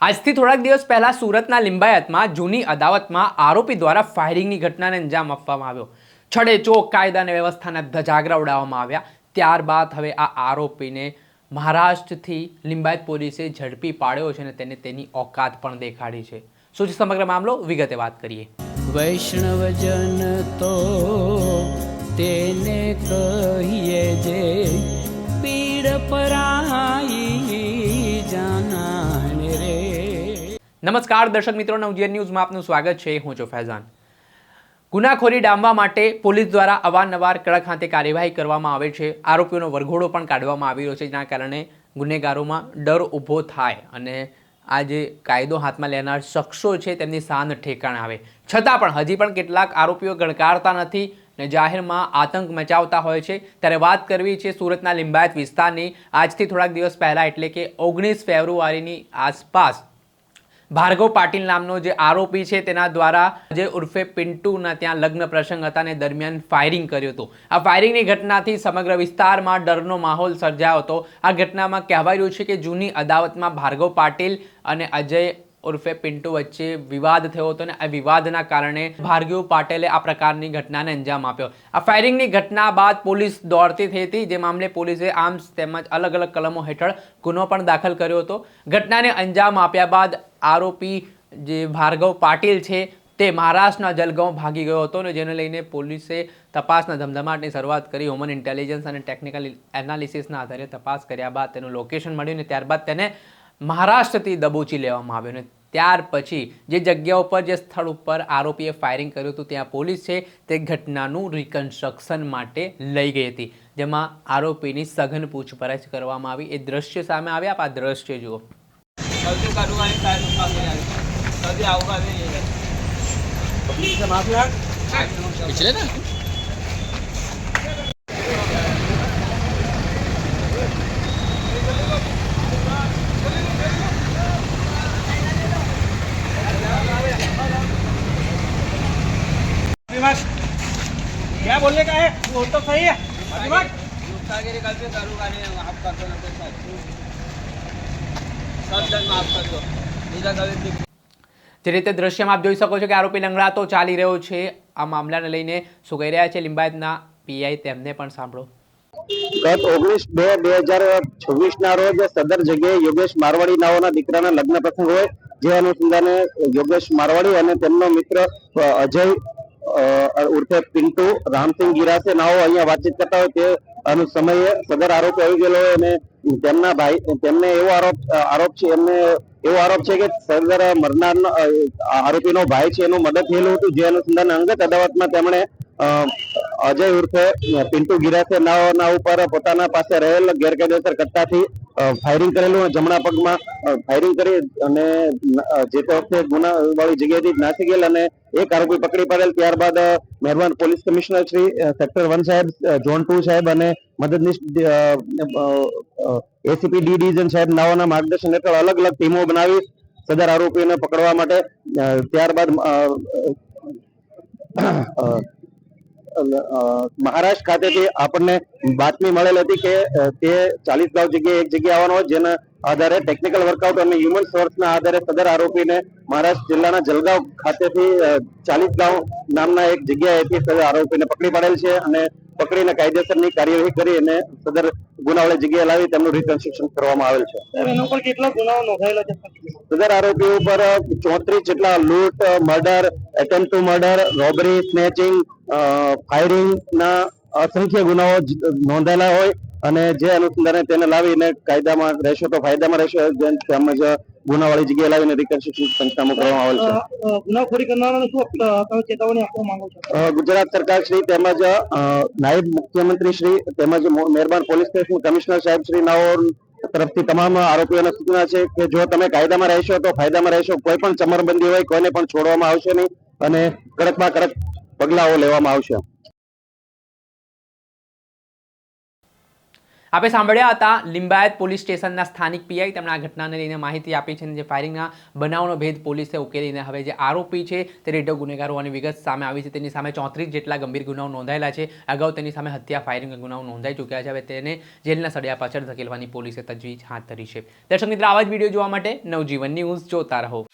આજથી થોડાક દિવસ પહેલા સુરતના લિંબાયતમાં જૂની અદાવતમાં આરોપી દ્વારા ફાયરિંગની ઘટનાને અંજામ આપવામાં આવ્યો. છડેચોક કાયદા અને વ્યવસ્થાના ધજાગરા ઉડાવવામાં આવ્યા. ત્યારબાદ હવે આ આરોપીને મહારાષ્ટ્રથી લિંબાયત પોલીસે ઝડપી પાડ્યો છે અને તેને તેની ઓકાત પણ દેખાડી છે. શું છે સમગ્ર મામલો, વિગતે વાત કરીએ. વૈષ્ણવજન તો તેને કહીએ જે પીડ પરાઈ જાનાને રે. નમસ્કાર દર્શક મિત્રો, નવજીવન ન્યૂઝમાં આપનું સ્વાગત છે. હું છું ફૈઝાન. ગુનાખોરી ડામવા માટે પોલીસ દ્વારા અવારનવાર કડક હાથે કાર્યવાહી કરવામાં આવે છે. આરોપીઓનો વરઘોડો પણ કાઢવામાં આવી રહ્યો છે, જેના કારણે ગુનેગારોમાં ડર ઊભો થાય અને આ જે કાયદો હાથમાં લેનાર શખ્સો છે તેમની શાન ઠેકાણે આવે. છતાં પણ હજી પણ કેટલાક આરોપીઓ ગણકારતા નથી અને જાહેરમાં આતંક મચાવતા હોય છે. ત્યારે વાત કરવી છે સુરતના લિંબાયત વિસ્તારની. આજથી થોડાક દિવસ પહેલાં એટલે કે 19 ફેબ્રુઆરીની આસપાસ ભાર્ગવ પાટીલ નામનો જે આરોપી છે તેના દ્વારા જે ઉર્ફે પિન્ટુના ત્યાં લગ્ન પ્રસંગ હતા ને દરમિયાન ફાયરિંગ કર્યું હતું. આ ફાયરિંગની ઘટનાથી સમગ્ર વિસ્તારમાં ડરનો માહોલ સર્જાયો હતો. આ ઘટનામાં કહેવાય રહ્યું છે કે જૂની અદાવતમાં ભાર્ગવ પાટીલ અને અજય ઉર્ફે પિન્ટુ વચ્ચે વિવાદ થયો હતો અને આ વિવાદના કારણે ભાર્ગવ પાટેલે આ પ્રકારની ઘટનાને અંજામ આપ્યો. આ ફાયરિંગની ઘટના બાદ પોલીસ દોડતી થઈ હતી, જે મામલે પોલીસે આર્મ્સ તેમજ અલગ અલગ કલમો હેઠળ ગુનો પણ દાખલ કર્યો હતો. ઘટનાને અંજામ આપ્યા બાદ આરોપી જે ભાર્ગવ પાટીલ છે તે મહારાષ્ટ્રના જલગાંવ ભાગી ગયો હતો અને જેને લઈને પોલીસે તપાસના ધમધમાટની શરૂઆત કરી. હ્યુમન ઇન્ટેલિજન્સ અને ટેકનિકલ એનાલિસિસના આધારે તપાસ કર્યા બાદ તેનું લોકેશન મળ્યું અને ત્યારબાદ તેને મહારાષ્ટ્રથી દબોચી લેવામાં આવ્યો. અને ત્યાર પછી જે જગ્યા ઉપર જે સ્થળ ઉપર આરોપીએ ફાયરિંગ કર્યું હતું ત્યાં પોલીસ છે તે ઘટનાનું રિકન્સ્ટ્રક્શન માટે લઈ ગઈ હતી, જેમાં આરોપીની સઘન પૂછપરછ કરવામાં આવી. એ દ્રશ્ય સામે આવ્યા. આપ આ દ્રશ્ય જુઓ. पिछले ना क्या बोलने का है वो तो सही है गुस्सागिरी गलती करूँगा नहीं, माफ कर दो ना तो सब जन माफ कर दो. બીજા કभी જે રીતે દ્રશ્યમાં આપ જોઈ શકો છો કે આરોપી લંગડાતો ચાલી રહ્યો છે. આ મામલાને લઈને શું કહી રહ્યા છે લિંબાયતના પીઆઈ, તેમને પણ સાંભળો. ગત 19/2/2026 ના રોજ સદર જગ્યાએ યોગેશ મારવાડી નાઓના દીકરાના લગ્ન પ્રસંગ હોય, જે અનુસંધાને યોગેશ મારવાડી અને તેમનો મિત્ર અજય ઉર્ફે પિન્ટુ રામસિંહ ગિરાસે નાઓ અહીંયા વાતચીત કરતા હોય તે સમયે સદર આરોપી આવી ગયેલો હોય અને તેમના ભાઈ તેમને એવો આરોપ છે કે સદર મરનાર આરોપીનો ભાઈ છે એનું મદદ થયેલું હતું, જે અનુસંધાને અંગત અદાવતમાં તેમણે અજય ઉર્ફે પિન્ટુ ગિરાસે નાઓના ઉપર પોતાના પાસે રહેલ ગેરકાયદેસર કટ્ટાથી ફાયરિંગ કરેલું. જમણા પગમાં ફાયરિંગ કરી અને જે તે વખતે ગુનાવાળી જગ્યાએથી નાસી ગયેલ અને એક આરોપી પકડી પાડેલ. ત્યારબાદ મહેરબાન પોલીસ કમિશનર શ્રી સેક્ટર 1 સાહેબ, ઝોન 2 સાહેબ અને મદદનીશ એસીપી ડી ડિવિઝન સાહેબ નાઓના માર્ગદર્શન હેઠળ અલગ અલગ ટીમો બનાવી સદર આરોપીઓને પકડવા માટે. ત્યારબાદ મહારાષ્ટ્ર ખાતેથી આપણને બાતમી મળેલ હતી કે તે 40 ગાંવ જગ્યાએ એક જગ્યાએ આવવાનો હોય, જેના આધારે ટેકનિકલ વર્કઆઉટ અને હ્યુમન સોર્સના આધારે સદર આરોપીને મહારાષ્ટ્ર જિલ્લાના જલગાંવ ખાતેથી 40 ગાંવ નામના એક જગ્યાએથી સદર આરોપીને પકડી પાડેલ છે અને પકડીને કાયદેસરની કાર્યવાહી કરી અને સદર ગુનાવાળી જગ્યાએ લાવી તેમનું રિકન્સ્ટ્રક્શન કરવામાં આવેલ છે. એના ઉપર કેટલા ગુનાઓ નોંધાયેલા છે? સદર આરોપીઓ ઉપર 34 જેટલા લૂંટ, murder, attempt two murder, robbery, snatching, firing ના અસંખ્ય ગુનાઓ નોંધાયેલા હોય અને જે અનુસંધાને તેને લાવીને કાયદામાં રહેશો તો ફાયદામાં રહેશો, તેમજ ગુનાવાળી જગ્યાએ લાવીને રિકન્સ્ટ્રક્શન પંચનામું કરવામાં આવેલ છે. ગુનાખોરી કરનારાને શું તમે ચેતવણી આપવા માંગો છો? ગુજરાત સરકાર શ્રી તેમજ નાયબ મુખ્યમંત્રી શ્રી તેમજ મહેરબાન પોલીસ સ્ટેશન કમિશનર સાહેબ શ્રી નાઓ તરફથી તમામ આરોપીઓને સૂચના છે કે જો તમે કાયદામાં રહેશો તો ફાયદામાં રહેશો. કોઈ પણ ચમરબંધી હોય કોઈને પણ છોડવામાં આવશે નહીં અને કડકમાં કડક પગલાઓ લેવામાં આવશે. આપણે સાંભળ્યા હતા લિંબાયત પોલીસ સ્ટેશનના સ્થાનિક પીઆઈ. તેમણે આ ઘટનાને લઈને માહિતી આપી છે અને જે ફાયરિંગના બનાવનો ભેદ પોલીસે ઉકેલીને હવે જે આરોપી છે તે રેઢો ગુનેગાર હોવાની વિગત સામે આવી છે. તેની સામે 34 જેટલા ગંભીર ગુનાઓ નોંધાયેલા છે. અગાઉ તેની સામે હત્યા ફાયરિંગ ગુનાઓ નોંધાઈ ચૂક્યા છે. હવે તેને જેલના સળિયા પાછળ ધકેલવાની પોલીસે તજવીજ હાથ ધરી છે. દર્શક મિત્રો, આવા જ વિડીયો જોવા માટે નવજીવન ન્યૂઝ જોતા રહો.